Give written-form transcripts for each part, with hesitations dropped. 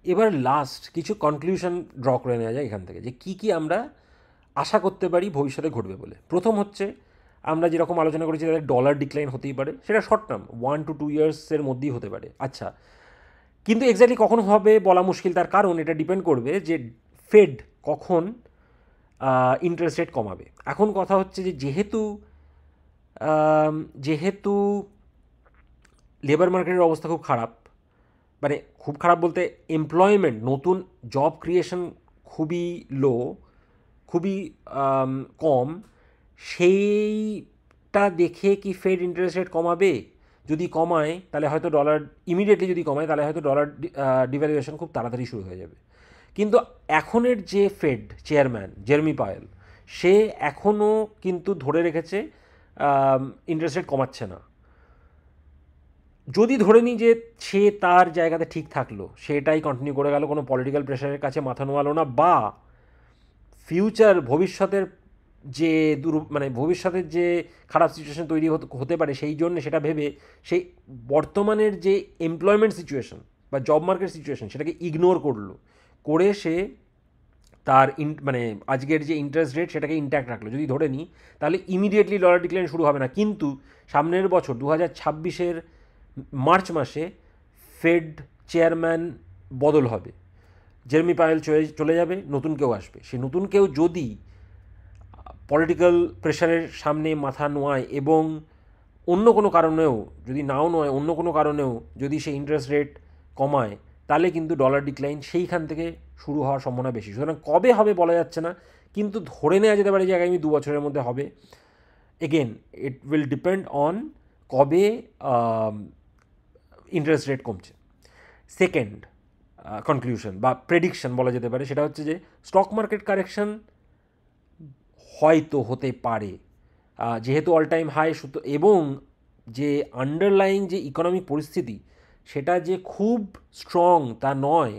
এবার লাস্ট কিছু conclusion draw করে নেওয়া যায় এখান থেকে, যে কী কী আমরা আশা করতে পারি ভবিষ্যতে ঘটবে বলে। প্রথম হচ্ছে, আমরা যেরকম আলোচনা করেছি তাদের ডলার ডিক্লাইন হতেই পারে, সেটা শর্ট টার্ম 1 to 2 ইয়ার্সের মধ্যেই হতে পারে। আচ্ছা, কিন্তু এক্স্যাক্টলি কখন হবে বলা মুশকিল, তার কারণ এটা ডিপেন্ড করবে যে ফেড কখন ইন্টারেস্ট রেট কমাবে। এখন কথা হচ্ছে যে যেহেতু যেহেতু লেবার মার্কেটের অবস্থা খুব খারাপ, মানে খুব খারাপ বলতে এমপ্লয়মেন্ট, নতুন জব ক্রিয়েশন খুবই লো, খুবই কম, সেইটা দেখে কি ফেড ইন্টারেস্ট রেট কমাবে? যদি কমায় তাহলে হয়তো ডলার, ইমিডিয়েটলি যদি কমায় তাহলে হয়তো ডলার ডিভ্যালুয়েশন খুব তাড়াতাড়ি শুরু হয়ে যাবে। কিন্তু এখনের যে ফেড চেয়ারম্যান জেরেমি পাওয়েল, সে এখনও কিন্তু ধরে রেখেছে ইন্টারেস্ট রেট কমাচ্ছে না। যদি ধরে নিই যে সে তার জায়গাতে ঠিক থাকলো, সেটাই কন্টিনিউ করে গেল, কোনো পলিটিক্যাল প্রেশারের কাছে মাথা নোয়ালো না, বা ভবিষ্যতের যে মানে ভবিষ্যতের যে খারাপ সিচুয়েশন তৈরি হতে পারে সেই জন্য সেটা ভেবে সেই বর্তমানের যে এমপ্লয়মেন্ট সিচুয়েশন বা জব মার্কেট সিচুয়েশন সেটাকে ইগনোর করলো, করে সে তার মানে আজকের যে ইন্টারেস্ট রেট সেটাকে ইন্ট্যাক্ট রাখলো। যদি ধরে নিই তাহলে ইমিডিয়েটলি ডলার ডিক্লাইন শুরু হবে না, কিন্তু সামনের বছর 2026-এর মার্চ মাসে ফেড চেয়ারম্যান বদল হবে, জেরেমি পাওয়েল চলে যাবে, নতুন কেউ আসবে। সে নতুন কেউ যদি পলিটিক্যাল প্রেশারের সামনে মাথা নোয়ায় এবং অন্য কোনো কারণেও, যদি নাও নয় অন্য কোনো কারণেও যদি সে ইন্টারেস্ট রেট কমায়, তাহলে কিন্তু ডলার ডিক্লাইন সেইখান থেকে শুরু হওয়ার সম্ভাবনা বেশি। সুতরাং কবে হবে বলা যাচ্ছে না, কিন্তু ধরে নেওয়া যেতে পারে যে আগামী 2 বছরের মধ্যে হবে। Again, it will depend on কবে ইন্টারেস্ট রেট কমছে। সেকেন্ড কনক্লুশন বা প্রেডিকশন বলা যেতে পারে, সেটা হচ্ছে যে স্টক মার্কেট কারেকশন হয়তো হতে পারে, যেহেতু অল টাইম হাই, এবং যে আন্ডারলাইং যে ইকোনমিক পরিস্থিতি সেটা যে খুব স্ট্রং তা নয়,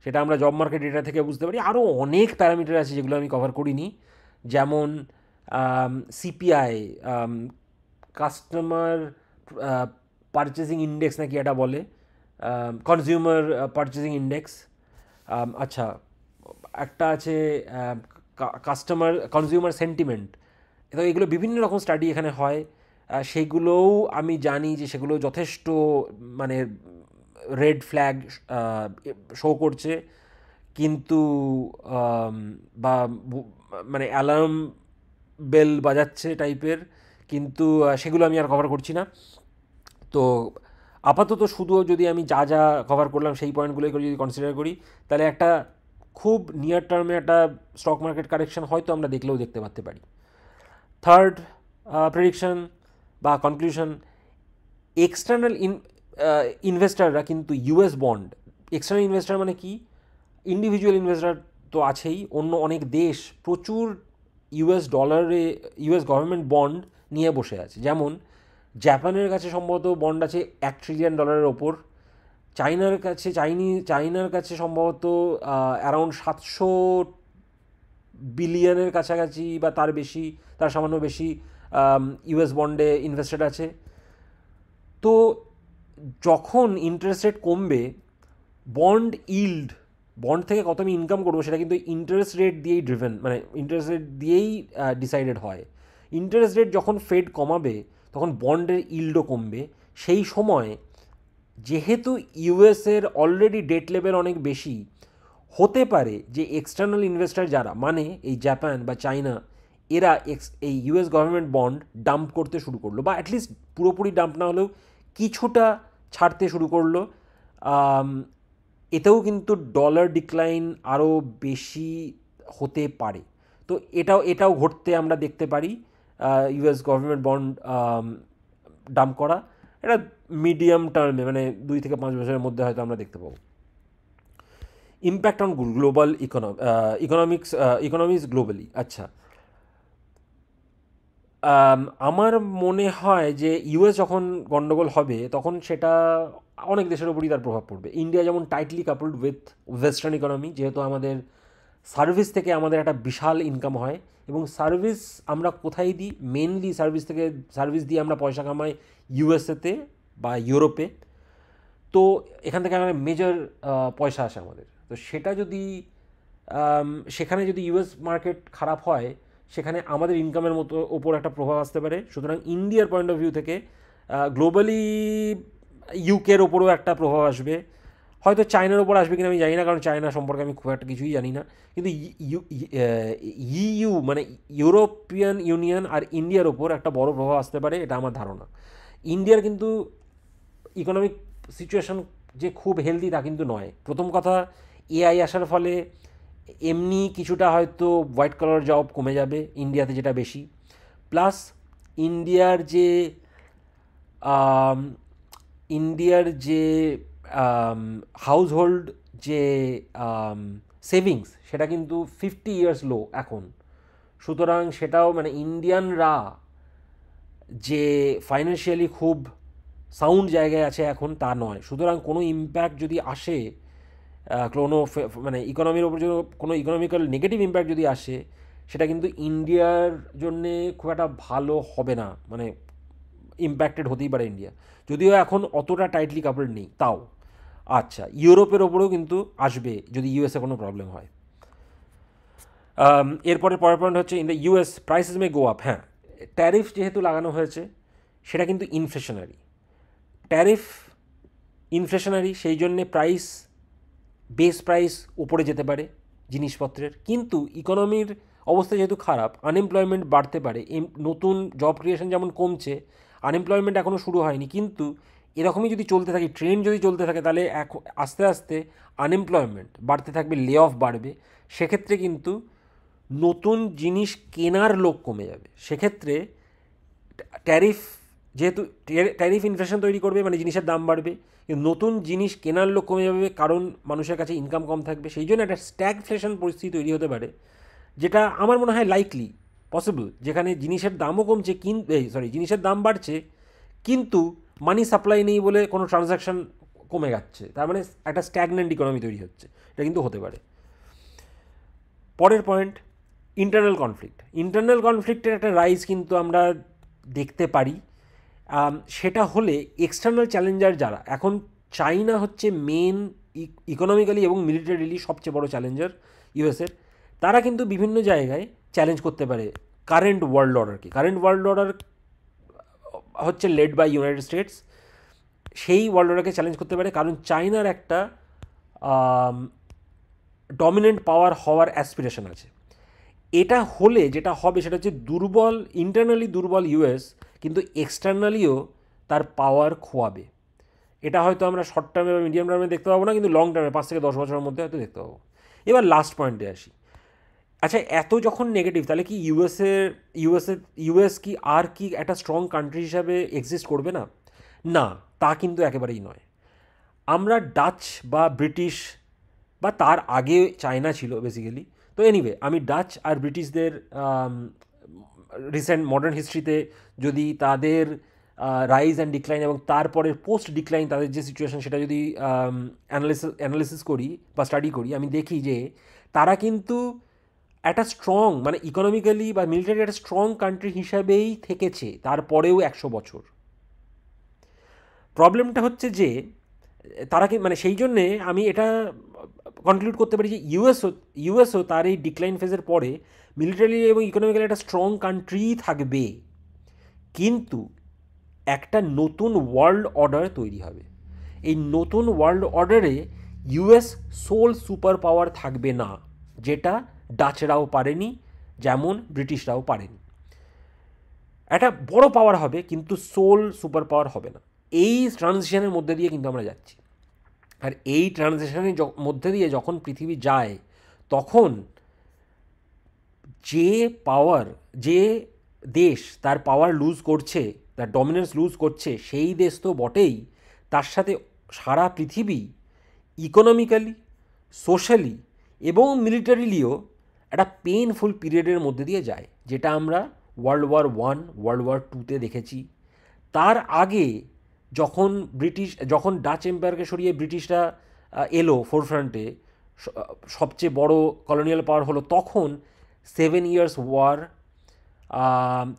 সেটা আমরা জব মার্কেট ডেটা থেকে বুঝতে পারি। আরও অনেক প্যারামিটার আছে যেগুলো আমি কভার করিনি, যেমন সিপিআই, কাস্টমার পারচেজিং ইন্ডেক্স নাকি এটা বলে, কনজিউমার পারচেজিং ইন্ডেক্স। আচ্ছা, একটা আছে কাস্টমার কনজিউমার সেন্টিমেন্ট। তো এগুলো বিভিন্ন রকম স্টাডি এখানে হয়, সেইগুলোও আমি জানি যে সেগুলো যথেষ্ট মানে রেড ফ্ল্যাগ শো করছে, কিন্তু বা মানে অ্যালার্ম বেল বাজাচ্ছে টাইপের, কিন্তু সেগুলো আমি আর কভার করছি না। তো আপাতত শুধু যদি আমি যা যা কভার করলাম সেই পয়েন্টগুলোই করে যদি কনসিডার করি, তাহলে একটা খুব নিয়ার টার্মে একটা স্টক মার্কেট কারেকশন হয়তো আমরা দেখতে পারি। থার্ড প্রেডিকশন বা কনক্লুশন, এক্সটার্নাল ইনভেস্টাররা কিন্তু ইউএস বন্ড, এক্সটার্নাল ইনভেস্টার মানে কি, ইন্ডিভিজুয়াল ইনভেস্টার তো আছেই, অন্য অনেক দেশ প্রচুর ইউএস ডলারে ইউএস গভর্নমেন্ট বন্ড নিয়ে বসে আছে। যেমন জাপানের কাছে সম্ভবত বন্ড আছে $1 ট্রিলিয়ন ওপর, চাইনার কাছে সম্ভবত অ্যারাউন্ড 700 বিলিয়নের কাছাকাছি বা তার বেশি, তার সামান্য বেশি ইউএস বন্ডে ইনভেস্টেড আছে। তো যখন ইন্টারেস্ট রেট কমবে, বন্ড ইল্ড, বন্ড থেকে কত আমি ইনকাম করবো সেটা কিন্তু ইন্টারেস্ট রেট দিয়েই ড্রিভেন, মানে ইন্টারেস্ট রেট দিয়েই ডিসাইডেড হয়। ইন্টারেস্ট রেট যখন ফেড কমাবে তখন বন্ডের ইল্ডও কমবে। সেই সময় যেহেতু ইউএসের অলরেডি ডেট লেভেল অনেক বেশি, হতে পারে যে এক্সটার্নাল ইনভেস্টার যারা, মানে এই জাপান বা চায়না, এরা এই ইউএস গভর্নমেন্ট বন্ড ডাম্প করতে শুরু করলো, বা অ্যাটলিস্ট পুরোপুরি ডাম্প না হলেও কিছুটা ছাড়তে শুরু করলো। এতেও কিন্তু ডলার ডিক্লাইন আরও বেশি হতে পারে। তো এটাও ঘটতে আমরা দেখতে পারি, ইউএস গভর্নমেন্ট বন্ড ডাম্প করা। এটা মিডিয়াম টার্মে, মানে 2 থেকে 5 বছরের মধ্যে হয়তো আমরা দেখতে পাবো। Impact on global economics globally. আচ্ছা, আমার মনে হয় যে ইউএস যখন গণ্ডগোল হবে তখন সেটা অনেক দেশের ওপরই তার প্রভাব পড়বে। ইন্ডিয়া যেমন tightly coupled with western economy, যেহেতু আমাদের সার্ভিস থেকে আমাদের একটা বিশাল ইনকাম হয়, এবং সার্ভিস আমরা কোথায় দিই, মেনলি সার্ভিস দিয়ে আমরা পয়সা কামাই ইউএসএতে বা ইউরোপে। তো এখান থেকে আমাদের মেজর পয়সা আসে আমাদের। তো সেটা যদি সেখানে যদি ইউএস মার্কেট খারাপ হয়, সেখানে আমাদের ইনকামের ওপর একটা প্রভাব আসতে পারে। সুতরাং ইন্ডিয়ার পয়েন্ট অফ ভিউ থেকে গ্লোবালি ইউকের ওপরও একটা প্রভাব আসবে, হয়তো চায়নার ওপর আসবে কিনা আমি জানি না, কারণ চায়না সম্পর্কে আমি খুব একটা কিছুই জানি না। কিন্তু ইইউ মানে ইউরোপিয়ান ইউনিয়ন আর ইন্ডিয়ার ওপর একটা বড় প্রভাব আসতে পারে, এটা আমার ধারণা। ইন্ডিয়ার কিন্তু ইকোনমিক সিচুয়েশন যে খুব হেলদি তা কিন্তু নয়। প্রথম কথা, এআই আসার ফলে এমনি কিছুটা হয়তো হোয়াইট কলার জব কমে যাবে ইন্ডিয়াতে, যেটা বেশি। প্লাস ইন্ডিয়ার যে আম, ইন্ডিয়ার যে হাউস হোল্ড যে সেভিংস, সেটা কিন্তু 50 ইয়ার্স লো এখন। সুতরাং সেটাও মানে ইন্ডিয়ানরা যে ফাইন্যান্সিয়ালি খুব সাউন্ড জায়গায় আছে এখন তা নয়। সুতরাং কোনো ইম্প্যাক্ট যদি আসে, কোনো মানে ইকোনমির ওপর যদি কোনো ইকোনমিক্যাল নেগেটিভ ইম্প্যাক্ট যদি আসে, সেটা কিন্তু ইন্ডিয়ার জন্যে খুব একটা ভালো হবে না। মানে ইম্প্যাক্টেড হতেই পারে ইন্ডিয়া, যদিও এখন অতটা টাইটলি কাপড় নেই তাও। আচ্ছা, ইউরোপের ওপরেও কিন্তু আসবে যদি ইউএসএ কোনো প্রবলেম হয়। এরপরের পয়েন্ট হচ্ছে in the US prices May go up. হ্যাঁ, ট্যারিফ যেহেতু লাগানো হয়েছে, সেটা কিন্তু ইনফ্লেশনারি। ট্যারিফ ইনফ্লেশনারি, সেই জন্যে বেস প্রাইস উপরে যেতে পারে জিনিসপত্রের। কিন্তু ইকোনমির অবস্থা যেহেতু খারাপ, আনএমপ্লয়মেন্ট বাড়তে পারে। নতুন জব ক্রিয়েশন যেমন কমছে, আনএমপ্লয়মেন্ট এখনও শুরু হয়নি, কিন্তু এরকমই যদি চলতে থাকে, ট্রেন্ড যদি চলতে থাকে, তাহলে আস্তে আস্তে আনএমপ্লয়মেন্ট বাড়তে থাকবে, লে অফ বাড়বে। সেক্ষেত্রে কিন্তু নতুন জিনিস কেনার লোক কমে যাবে। সেক্ষেত্রে ট্যারিফ যেহেতু ট্যারিফ ইনফ্লেশন তৈরি করবে, মানে জিনিসের দাম বাড়বে, কিন্তু নতুন জিনিস কেনার লোক কমে যাবে, কারণ মানুষের কাছে ইনকাম কম থাকবে। সেই জন্য একটা স্ট্যাগফ্লেশন পরিস্থিতি তৈরি হতে পারে, যেটা আমার মনে হয় লাইকলি পসিবল, যেখানে জিনিসের দামও কমছে জিনিসের দাম বাড়ছে, কিন্তু মানি সাপ্লাই নেই বলে কোনো ট্রানজ্যাকশন কমে যাচ্ছে। তার মানে একটা স্ট্যাগনেন্ট ইকোনমি তৈরি হচ্ছে। এটা কিন্তু হতে পারে। পরের পয়েন্ট, ইন্টারনাল কনফ্লিক্টের একটা রাইজ কিন্তু আমরা দেখতে পারি। সেটা হলে এক্সটার্নাল চ্যালেঞ্জার যারা, এখন চাইনা হচ্ছে মেন ইকোনমিক্যালি এবং মিলিটারিলি সবচেয়ে বড় চ্যালেঞ্জার ইউএসের। তারা কিন্তু বিভিন্ন জায়গায় চ্যালেঞ্জ করতে পারে কারেন্ট ওয়ার্ল্ড অর্ডারকে। কারেন্ট ওয়ার্ল্ড অর্ডার হচ্ছে লেড বাই ইউনাইটেড স্টেটস। সেই ওয়ার্ল্ড অর্ডারকে চ্যালেঞ্জ করতে পারে, কারণ চায়নার একটা ডমিনেন্ট পাওয়ার হওয়ার অ্যাসপিরেশন আছে। এটা হলে যেটা হবে সেটা হচ্ছে ইন্টারনালি দুর্বল ইউএস কিন্তু এক্সটার্নালিও তার পাওয়ার খোয়াবে। এটা হয়তো আমরা শর্ট টার্মে বা মিডিয়াম টার্মে দেখতে পাবো না, কিন্তু লং টার্মে 5 থেকে 10 বছরের মধ্যে হয়তো দেখতে পাবো। এবার লাস্ট পয়েন্টে আসি। আচ্ছা, এত যখন নেগেটিভ, তাহলে কি ইউএস কি একটা স্ট্রং কান্ট্রি হিসাবে এক্সিস্ট করবে না? না, তা কিন্তু একেবারেই নয়। আমরা ডাচ বা ব্রিটিশ, বা তার আগে চায়না ছিল বেসিক্যালি। তো এনিওয়ে, আমি ডাচ আর ব্রিটিশদের রিসেন্ট মডার্ন হিস্ট্রিতে যদি তাদের রাইজ অ্যান্ড ডিক্লাইন এবং তারপরের পোস্ট ডিক্লাইন তাদের যে সিচুয়েশন, সেটা যদি অ্যানালিসিস করি বা স্টাডি করি, আমি দেখি যে তারা কিন্তু একটা স্ট্রং, মানে ইকোনমিক্যালি বা মিলিটারি একটা স্ট্রং কান্ট্রি হিসাবেই থেকেছে তারপরেও 100 বছর। প্রবলেমটা হচ্ছে যে তারা কি, মানে সেই জন্যে আমি এটা কনক্লুড করতে পারি যে ইউএসও তার এই ডিক্লাইন ফেজের পরে মিলিটারি এবং ইকোনমিক্যালি একটা স্ট্রং কান্ট্রি থাকবে, কিন্তু একটা নতুন ওয়ার্ল্ড অর্ডার তৈরি হবে। এই নতুন ওয়ার্ল্ড অর্ডারে ইউএস সোল সুপার পাওয়ার থাকবে না, যেটা ডাচরাও পারেনি, যেমন ব্রিটিশরাও পারেনি। একটা বড় পাওয়ার হবে, কিন্তু সোল সুপার পাওয়ার হবে না। এই ট্রানজিশনের মধ্যে দিয়ে কিন্তু আমরা যাচ্ছি। আর এই ট্রানজিশনের মধ্যে দিয়ে যখন পৃথিবী যায়, তখন যে দেশ তার পাওয়ার লুজ করছে, তার ডমিনেন্স লুজ করছে, সেই দেশ তো বটেই, তার সাথে সারা পৃথিবী ইকোনমিক্যালি, সোশ্যালি এবং মিলিটারিলিও একটা পেইনফুল পিরিয়ডের মধ্যে দিয়ে যায়, যেটা আমরা ওয়ার্ল্ড ওয়ার 1, ওয়ার্ল্ড ওয়ার 2তে দেখেছি। তার আগে যখন ডাচ এম্পায়ারকে সরিয়ে ব্রিটিশরা এলো ফোরফ্রন্টে, সবচেয়ে বড় কলোনিয়াল পাওয়ার হলো, তখন 7 ইয়ার্স ওয়ার,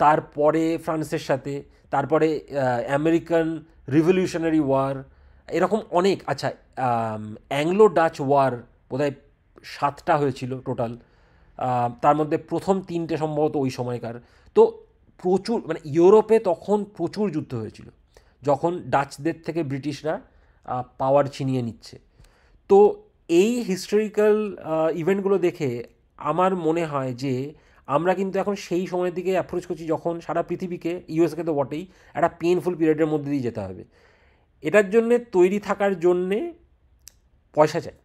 তারপরে ফ্রান্সের সাথে, তারপরে আমেরিকান রিভলিউশনারি ওয়ার, এরকম অনেক, আচ্ছা, অ্যাংলো ডাচ ওয়ার বোধহয় 7টা হয়েছিল টোটাল, তার মধ্যে প্রথম 3টে সম্ভবত ওই সময়কার। তো প্রচুর, মানে ইউরোপে তখন প্রচুর যুদ্ধ হয়েছিল যখন ডাচদের থেকে ব্রিটিশরা পাওয়ার ছিনিয়ে নিচ্ছে। তো এই হিস্টোরিক্যাল ইভেন্টগুলো দেখে আমার মনে হয় যে আমরা কিন্তু এখন সেই সময়ের দিকে অ্যাপ্রোচ করছি যখন সারা পৃথিবীকে, ইউএসকে তো বটেই, একটা পেইনফুল পিরিয়ডের মধ্যে দিয়ে যেতে হবে। এটার জন্যে তৈরি থাকার জন্যে পয়সা চাই।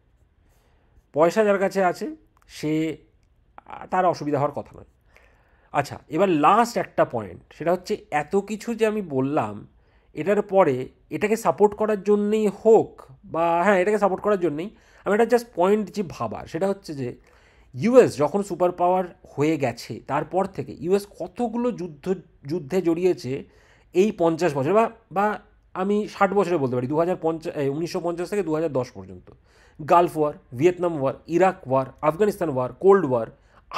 পয়সা যার কাছে আছে সে, তার অসুবিধা হওয়ার কথা নয়। আচ্ছা, এবার লাস্ট একটা পয়েন্ট, সেটা হচ্ছে এত কিছু যে আমি বললাম এটার পরে এটাকে সাপোর্ট করার জন্যেই হোক, বা হ্যাঁ, এটাকে সাপোর্ট করার জন্যেই আমি একটা জাস্ট পয়েন্ট দিচ্ছি ভাবার, সেটা হচ্ছে যে ইউএস যখন সুপার পাওয়ার হয়ে গেছে তারপর থেকে ইউএস কতগুলো যুদ্ধে জড়িয়েছে এই 50 বছর, বা বা আমি 60 বছরে বলতে পারি, 1950 থেকে 2010 পর্যন্ত। Gulf war, Vietnam war, Iraq war, Afghanistan war, cold war,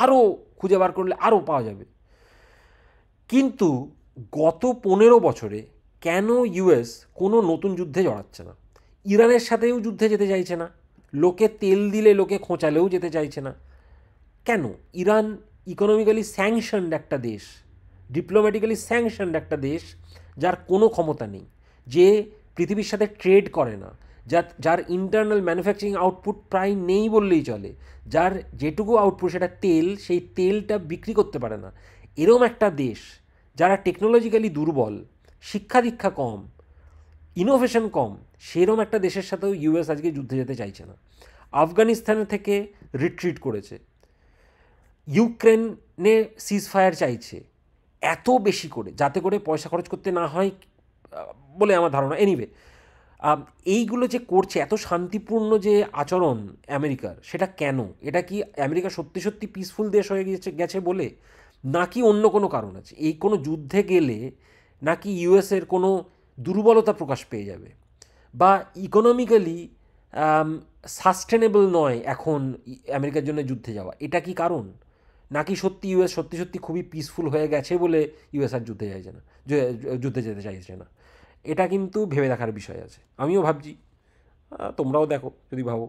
আরও খুঁজে বার করলে আরও পাওয়া যাবে। কিন্তু গত 15 বছরে কেন ইউএস কোনো নতুন যুদ্ধে জড়াচ্ছে না? ইরানের সাথেও যুদ্ধে যেতে চাইছে না, লোকে তেল দিলে লোকে খোঁচালেও যেতে চাইছে না। কেন? ইরান ইকোনমিক্যালি স্যাংশনড একটা দেশ, ডিপ্লোম্যাটিক্যালি স্যাংশনড একটা দেশ, যার কোনো ক্ষমতা নেই, যে পৃথিবীর সাথে ট্রেড করে না, যার ইন্টারনাল ম্যানুফ্যাকচারিং আউটপুট প্রায় নেই বললেই চলে, যার যেটুকু আউটপুট সেটা তেল, সেই তেলটা বিক্রি করতে পারে না, এরম একটা দেশ, যারা টেকনোলজিক্যালি দুর্বল, শিক্ষা দীক্ষা কম, ইনোভেশন কম, সেরম একটা দেশের সাথেও ইউএস আজকে যুদ্ধে যেতে চাইছে না। আফগানিস্তানের থেকে রিট্রিট করেছে, ইউক্রেনে সিজফায়ার চাইছে, এত বেশি করে যাতে করে পয়সা খরচ করতে না হয় বলে আমার ধারণা। এনিওয়ে, এইগুলো যে করছে, এত শান্তিপূর্ণ যে আচরণ আমেরিকার, সেটা কেন? এটা কি আমেরিকা সত্যি সত্যি পিসফুল দেশ হয়ে গেছে বলে, নাকি অন্য কোনো কারণ আছে? এই কোনো যুদ্ধে গেলে নাকি ইউএসের কোনো দুর্বলতা প্রকাশ পেয়ে যাবে, বা ইকোনমিক্যালি সাস্টেনেবল নয় এখন আমেরিকার জন্য যুদ্ধে যাওয়া, এটা কি কারণ? নাকি সত্যি ইউএস সত্যি সত্যি খুবই পিসফুল হয়ে গেছে বলে ইউএস আর যুদ্ধে চাইছে না, যুদ্ধে যেতে চাইছে না? এটা কিন্তু ভেবে দেখার বিষয় আছে। আমিও ভাবছি, তোমরাও দেখো যদি ভাবো।